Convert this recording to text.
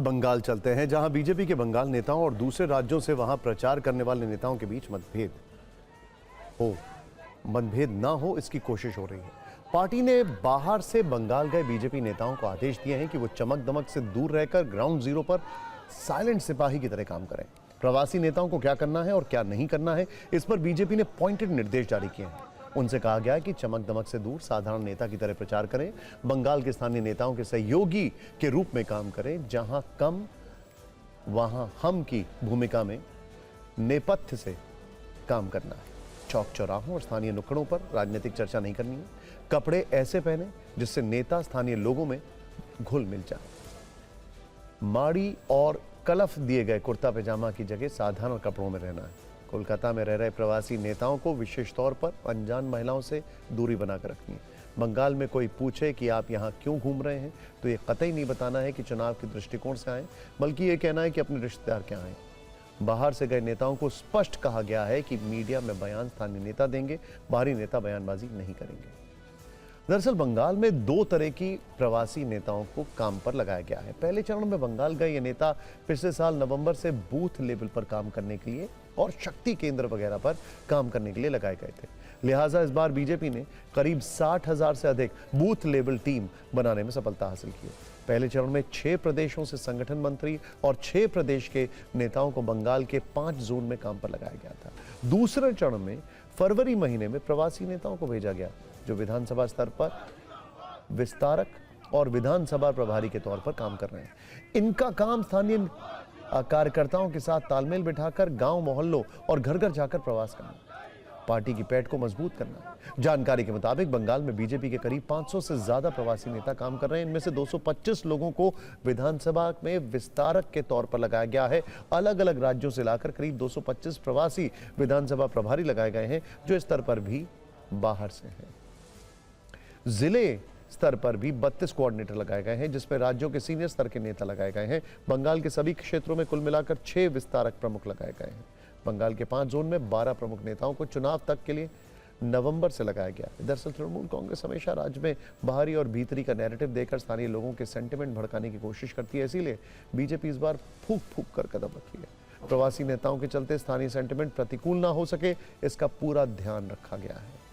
बंगाल चलते हैं, जहां बीजेपी के बंगाल नेताओं और दूसरे राज्यों से वहां प्रचार करने वाले नेताओं के बीच मतभेद ना हो इसकी कोशिश हो रही है। पार्टी ने बाहर से बंगाल गए बीजेपी नेताओं को आदेश दिए हैं कि वो चमक दमक से दूर रहकर ग्राउंड जीरो पर साइलेंट सिपाही की तरह काम करें। प्रवासी नेताओं को क्या करना है और क्या नहीं करना है, इस पर बीजेपी ने पॉइंटेड निर्देश जारी किए हैं। उनसे कहा गया है कि चमक दमक से दूर साधारण नेता की तरह प्रचार करें, बंगाल के स्थानीय नेताओं के सहयोगी के रूप में काम करें, जहां कम वहां हम की भूमिका में नेपथ्य से काम करना है। चौक चौराहों और स्थानीय नुक्कड़ों पर राजनीतिक चर्चा नहीं करनी है। कपड़े ऐसे पहने जिससे नेता स्थानीय लोगों में घुल मिल जाए। माड़ी और कलफ दिए गए कुर्ता पैजामा की जगह साधारण कपड़ों में रहना है। कोलकाता में रह रहे प्रवासी नेताओं को विशेष तौर पर अनजान महिलाओं से दूरी बनाकर रखनी है। बंगाल में कोई पूछे कि आप यहाँ क्यों घूम रहे हैं, तो ये कतई नहीं बताना है कि चुनाव के दृष्टिकोण से आए, बल्कि ये कहना है कि अपने रिश्तेदार क्या आए। बाहर से गए नेताओं को स्पष्ट कहा गया है कि मीडिया में बयान स्थानीय नेता देंगे, बाहरी नेता बयानबाजी नहीं करेंगे। दरअसल बंगाल में दो तरह की प्रवासी नेताओं को काम पर लगाया गया है। पहले चरण में बंगाल गए ये नेता पिछले साल नवंबर से बूथ लेवल पर काम करने के लिए और शक्ति केंद्र वगैरह पर काम करने के लिए लगाए गए थे। लिहाजा इस बार बीजेपी ने करीब 60,000 से अधिक बूथ लेवल टीम बनाने में सफलता हासिल की। पहले चरण में 6 प्रदेशों से संगठन मंत्री और 6 प्रदेश के नेताओं को बंगाल के 5 जोन में काम पर लगाया गया था। दूसरे चरण में फरवरी महीने में प्रवासी नेताओं को भेजा गया, जो विधानसभा स्तर पर विस्तारक और विधानसभा प्रभारी के तौर पर काम कर रहे हैं। इनका काम स्थानीय कार्यकर्ताओं के साथ तालमेल बिठाकर गांव मोहल्लों और घर घर जाकर प्रवास करना, पार्टी की पैठ को मजबूत करना। जानकारी के मुताबिक बंगाल में बीजेपी के करीब 500 से ज्यादा प्रवासी नेता काम कर रहे हैं। इनमें से 225 लोगों को विधानसभा में विस्तारक के तौर पर लगाया गया है। अलग अलग राज्यों से लाकर करीब 225 प्रवासी विधानसभा प्रभारी लगाए गए हैं, जो स्तर पर भी बाहर से हैं। जिले स्तर पर भी 32 कोऑर्डिनेटर लगाए गए हैं, जिसमें राज्यों के सीनियर स्तर के नेता लगाए गए हैं। बंगाल के सभी क्षेत्रों में कुल मिलाकर 6 विस्तारक प्रमुख लगाए गए हैं। बंगाल के 5 जोन में 12 प्रमुख नेताओं को चुनाव तक के लिए नवंबर से लगाया गया। दरअसल तृणमूल कांग्रेस हमेशा राज्य में बाहरी और भीतरी का नैरेटिव देकर स्थानीय लोगों के सेंटिमेंट भड़काने की कोशिश करती है, इसीलिए बीजेपी इस बार फूंक फूंक कर कदम रखी है। प्रवासी नेताओं के चलते स्थानीय सेंटिमेंट प्रतिकूल ना हो सके, इसका पूरा ध्यान रखा गया है।